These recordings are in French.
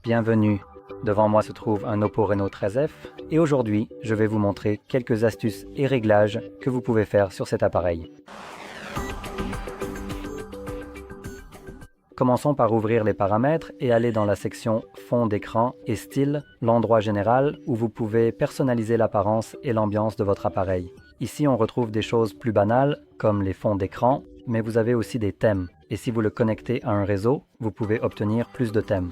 Bienvenue, devant moi se trouve un Oppo Reno 13F et aujourd'hui je vais vous montrer quelques astuces et réglages que vous pouvez faire sur cet appareil. Commençons par ouvrir les paramètres et aller dans la section fond d'écran et style, l'endroit général où vous pouvez personnaliser l'apparence et l'ambiance de votre appareil. Ici on retrouve des choses plus banales comme les fonds d'écran, mais vous avez aussi des thèmes et si vous le connectez à un réseau, vous pouvez obtenir plus de thèmes.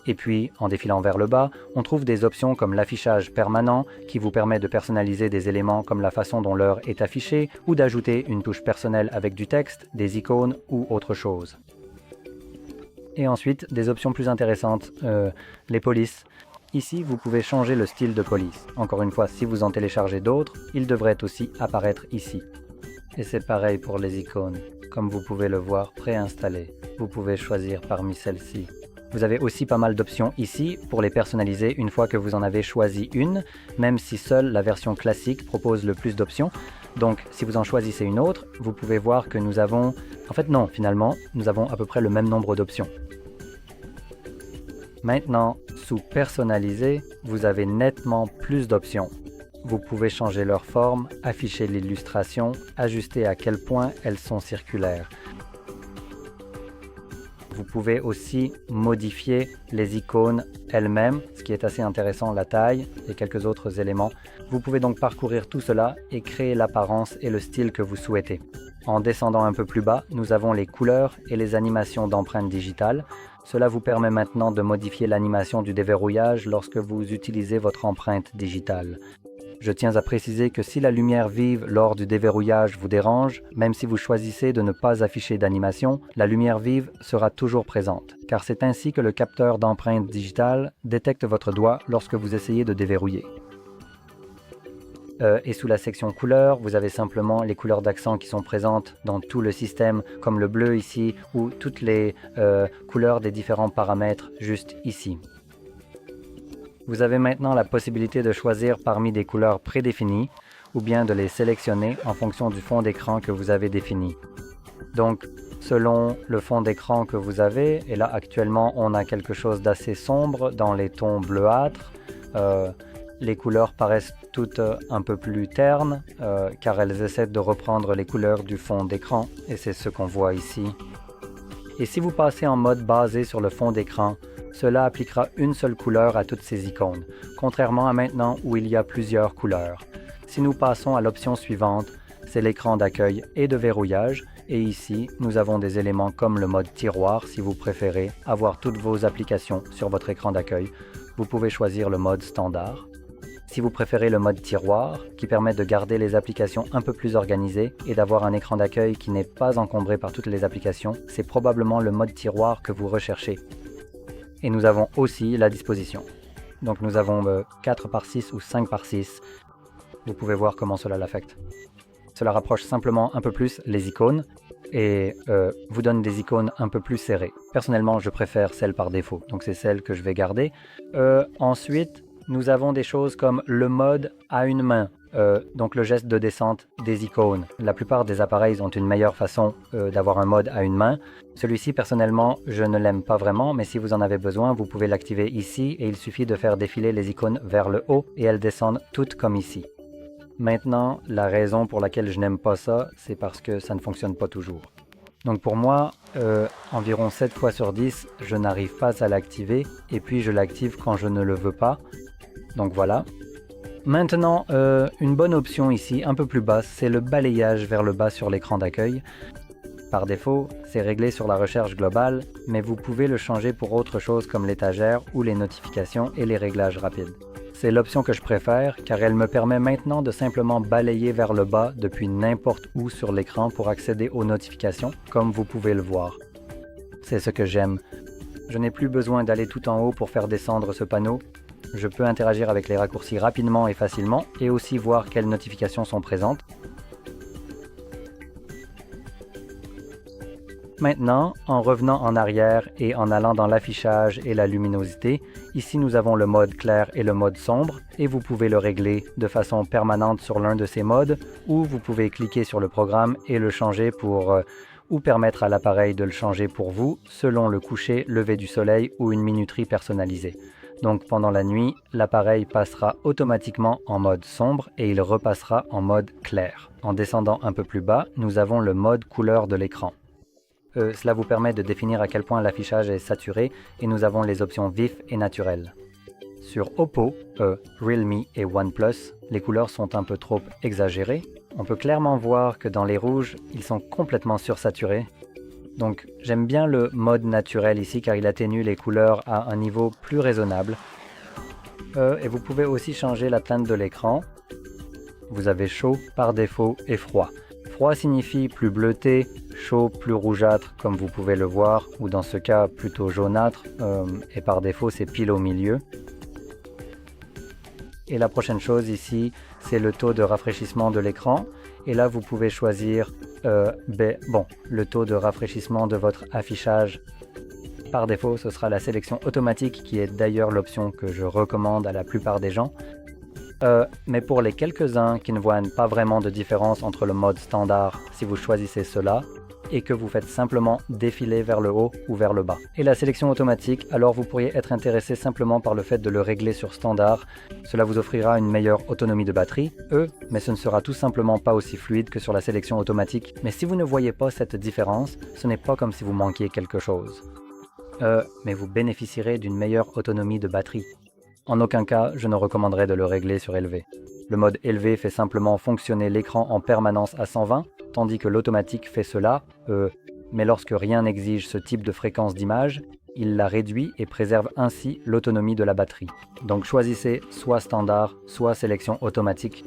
Et puis, en défilant vers le bas, on trouve des options comme l'affichage permanent qui vous permet de personnaliser des éléments comme la façon dont l'heure est affichée ou d'ajouter une touche personnelle avec du texte, des icônes ou autre chose. Et ensuite, des options plus intéressantes, les polices. Ici, vous pouvez changer le style de police. Encore une fois, si vous en téléchargez d'autres, ils devraient aussi apparaître ici. Et c'est pareil pour les icônes. Comme vous pouvez le voir préinstallées, vous pouvez choisir parmi celles-ci. Vous avez aussi pas mal d'options ici pour les personnaliser une fois que vous en avez choisi une, même si seule la version classique propose le plus d'options. Donc si vous en choisissez une autre, vous pouvez voir que nous avons... En fait non, finalement, nous avons à peu près le même nombre d'options. Maintenant, sous Personnaliser, vous avez nettement plus d'options. Vous pouvez changer leur forme, afficher l'illustration, ajuster à quel point elles sont circulaires. Vous pouvez aussi modifier les icônes elles-mêmes, ce qui est assez intéressant, la taille et quelques autres éléments. Vous pouvez donc parcourir tout cela et créer l'apparence et le style que vous souhaitez. En descendant un peu plus bas, nous avons les couleurs et les animations d'empreintes digitales. Cela vous permet maintenant de modifier l'animation du déverrouillage lorsque vous utilisez votre empreinte digitale. Je tiens à préciser que si la lumière vive lors du déverrouillage vous dérange, même si vous choisissez de ne pas afficher d'animation, la lumière vive sera toujours présente, car c'est ainsi que le capteur d'empreinte digitale détecte votre doigt lorsque vous essayez de déverrouiller. Et sous la section couleurs, vous avez simplement les couleurs d'accent qui sont présentes dans tout le système, comme le bleu ici, ou toutes les couleurs des différents paramètres juste ici. Vous avez maintenant la possibilité de choisir parmi des couleurs prédéfinies ou bien de les sélectionner en fonction du fond d'écran que vous avez défini. Donc, selon le fond d'écran que vous avez, et là actuellement on a quelque chose d'assez sombre dans les tons bleuâtres, les couleurs paraissent toutes un peu plus ternes car elles essaient de reprendre les couleurs du fond d'écran et c'est ce qu'on voit ici. Et si vous passez en mode basé sur le fond d'écran, cela appliquera une seule couleur à toutes ces icônes, contrairement à maintenant où il y a plusieurs couleurs. Si nous passons à l'option suivante, c'est l'écran d'accueil et de verrouillage, et ici nous avons des éléments comme le mode tiroir si vous préférez avoir toutes vos applications sur votre écran d'accueil. Vous pouvez choisir le mode standard. Si vous préférez le mode tiroir, qui permet de garder les applications un peu plus organisées et d'avoir un écran d'accueil qui n'est pas encombré par toutes les applications, c'est probablement le mode tiroir que vous recherchez. Et nous avons aussi la disposition. Donc nous avons 4 par 6 ou 5 par 6. Vous pouvez voir comment cela l'affecte. Cela rapproche simplement un peu plus les icônes et vous donne des icônes un peu plus serrées. Personnellement, je préfère celle par défaut, donc c'est celle que je vais garder. Ensuite, nous avons des choses comme le mode à une main. Donc le geste de descente des icônes. La plupart des appareils ont une meilleure façon d'avoir un mode à une main. Celui-ci, personnellement, je ne l'aime pas vraiment, mais si vous en avez besoin, vous pouvez l'activer ici et il suffit de faire défiler les icônes vers le haut et elles descendent toutes comme ici. Maintenant, la raison pour laquelle je n'aime pas ça, c'est parce que ça ne fonctionne pas toujours. Donc pour moi, environ 7 fois sur 10, je n'arrive pas à l'activer et puis je l'active quand je ne le veux pas. Donc voilà. Maintenant, une bonne option ici, un peu plus basse, c'est le balayage vers le bas sur l'écran d'accueil. Par défaut, c'est réglé sur la recherche globale, mais vous pouvez le changer pour autre chose comme l'étagère ou les notifications et les réglages rapides. C'est l'option que je préfère car elle me permet maintenant de simplement balayer vers le bas depuis n'importe où sur l'écran pour accéder aux notifications, comme vous pouvez le voir. C'est ce que j'aime. Je n'ai plus besoin d'aller tout en haut pour faire descendre ce panneau. Je peux interagir avec les raccourcis rapidement et facilement et aussi voir quelles notifications sont présentes. Maintenant, en revenant en arrière et en allant dans l'affichage et la luminosité, ici nous avons le mode clair et le mode sombre et vous pouvez le régler de façon permanente sur l'un de ces modes ou vous pouvez cliquer sur le programme et le changer pour ou permettre à l'appareil de le changer pour vous selon le coucher, lever du soleil ou une minuterie personnalisée. Donc pendant la nuit, l'appareil passera automatiquement en mode sombre et il repassera en mode clair. En descendant un peu plus bas, nous avons le mode couleur de l'écran. Cela vous permet de définir à quel point l'affichage est saturé et nous avons les options vif et naturel. Sur Oppo, Realme et OnePlus, les couleurs sont un peu trop exagérées. On peut clairement voir que dans les rouges, ils sont complètement sursaturés. Donc j'aime bien le mode naturel ici car il atténue les couleurs à un niveau plus raisonnable. Et vous pouvez aussi changer la teinte de l'écran. Vous avez chaud par défaut et froid. Froid signifie plus bleuté, chaud plus rougeâtre comme vous pouvez le voir, ou dans ce cas plutôt jaunâtre, et par défaut c'est pile au milieu. Et la prochaine chose ici, c'est le taux de rafraîchissement de l'écran. Et là, vous pouvez choisir le taux de rafraîchissement de votre affichage. Par défaut, ce sera la sélection automatique qui est d'ailleurs l'option que je recommande à la plupart des gens. Mais pour les quelques-uns qui ne voient pas vraiment de différence entre le mode standard, si vous choisissez cela, et que vous faites simplement défiler vers le haut ou vers le bas. Et la sélection automatique, alors vous pourriez être intéressé simplement par le fait de le régler sur standard. Cela vous offrira une meilleure autonomie de batterie, mais ce ne sera tout simplement pas aussi fluide que sur la sélection automatique. Mais si vous ne voyez pas cette différence, ce n'est pas comme si vous manquiez quelque chose. Mais vous bénéficierez d'une meilleure autonomie de batterie. En aucun cas, je ne recommanderais de le régler sur élevé. Le mode élevé fait simplement fonctionner l'écran en permanence à 120, tandis que l'automatique fait cela, mais lorsque rien n'exige ce type de fréquence d'image, il la réduit et préserve ainsi l'autonomie de la batterie. Donc choisissez soit standard, soit sélection automatique.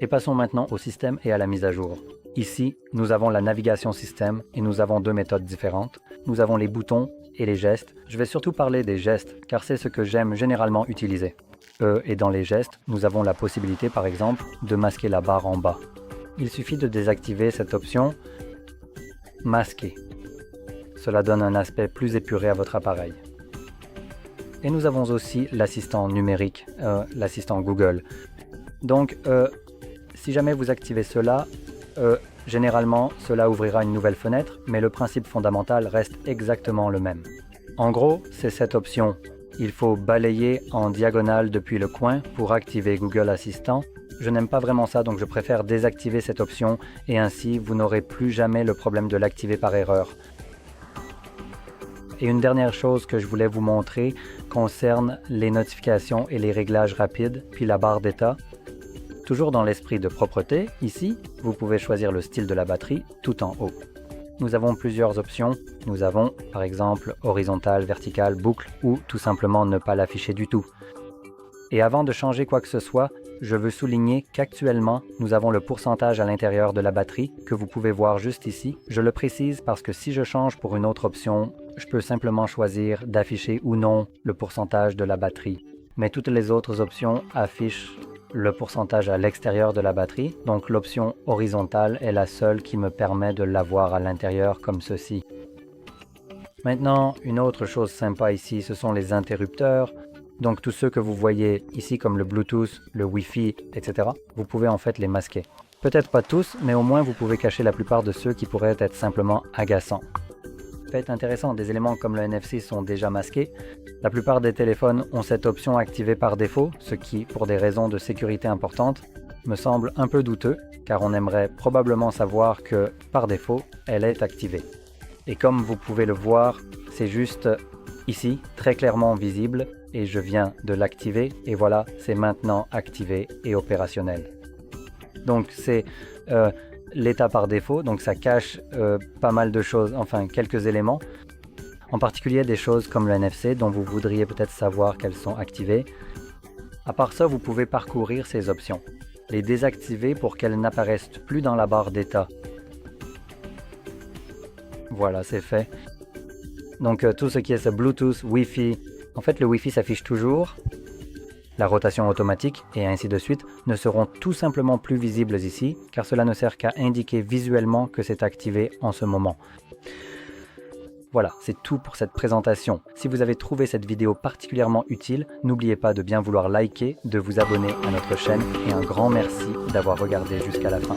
Et passons maintenant au système et à la mise à jour. Ici, nous avons la navigation système et nous avons deux méthodes différentes. Nous avons les boutons et les gestes. Je vais surtout parler des gestes, car c'est ce que j'aime généralement utiliser. Et dans les gestes, nous avons la possibilité par exemple de masquer la barre en bas. Il suffit de désactiver cette option « Masquer ». Cela donne un aspect plus épuré à votre appareil. Et nous avons aussi l'assistant numérique, l'assistant Google. Donc, si jamais vous activez cela, généralement cela ouvrira une nouvelle fenêtre, mais le principe fondamental reste exactement le même. En gros, c'est cette option. Il faut balayer en diagonale depuis le coin pour activer Google Assistant. Je n'aime pas vraiment ça, donc je préfère désactiver cette option et ainsi vous n'aurez plus jamais le problème de l'activer par erreur. Et une dernière chose que je voulais vous montrer concerne les notifications et les réglages rapides, puis la barre d'état. Toujours dans l'esprit de propreté, ici, vous pouvez choisir le style de la batterie tout en haut. Nous avons plusieurs options. Nous avons par exemple horizontal, vertical, boucle ou tout simplement ne pas l'afficher du tout. Et avant de changer quoi que ce soit, je veux souligner qu'actuellement, nous avons le pourcentage à l'intérieur de la batterie que vous pouvez voir juste ici. Je le précise parce que si je change pour une autre option, je peux simplement choisir d'afficher ou non le pourcentage de la batterie. Mais toutes les autres options affichent le pourcentage à l'extérieur de la batterie, donc l'option horizontale est la seule qui me permet de l'avoir à l'intérieur comme ceci. Maintenant, une autre chose sympa ici, ce sont les interrupteurs. Donc tous ceux que vous voyez ici comme le Bluetooth, le Wi-Fi, etc., vous pouvez en fait les masquer. Peut-être pas tous, mais au moins vous pouvez cacher la plupart de ceux qui pourraient être simplement agaçants. Fait intéressant, des éléments comme le NFC sont déjà masqués. La plupart des téléphones ont cette option activée par défaut, ce qui, pour des raisons de sécurité importantes, me semble un peu douteux, car on aimerait probablement savoir que, par défaut, elle est activée. Et comme vous pouvez le voir, c'est juste ici, très clairement visible, et je viens de l'activer, et voilà, c'est maintenant activé et opérationnel. Donc c'est l'état par défaut, donc ça cache pas mal de choses, enfin quelques éléments, en particulier des choses comme le NFC dont vous voudriez peut-être savoir qu'elles sont activées. À part ça, vous pouvez parcourir ces options, les désactiver pour qu'elles n'apparaissent plus dans la barre d'état. Voilà, c'est fait. Donc tout ce qui est ce Bluetooth, Wi-Fi, en fait le Wi-Fi s'affiche toujours. La rotation automatique et ainsi de suite ne seront tout simplement plus visibles ici, car cela ne sert qu'à indiquer visuellement que c'est activé en ce moment. Voilà, c'est tout pour cette présentation. Si vous avez trouvé cette vidéo particulièrement utile, n'oubliez pas de bien vouloir liker, de vous abonner à notre chaîne et un grand merci d'avoir regardé jusqu'à la fin.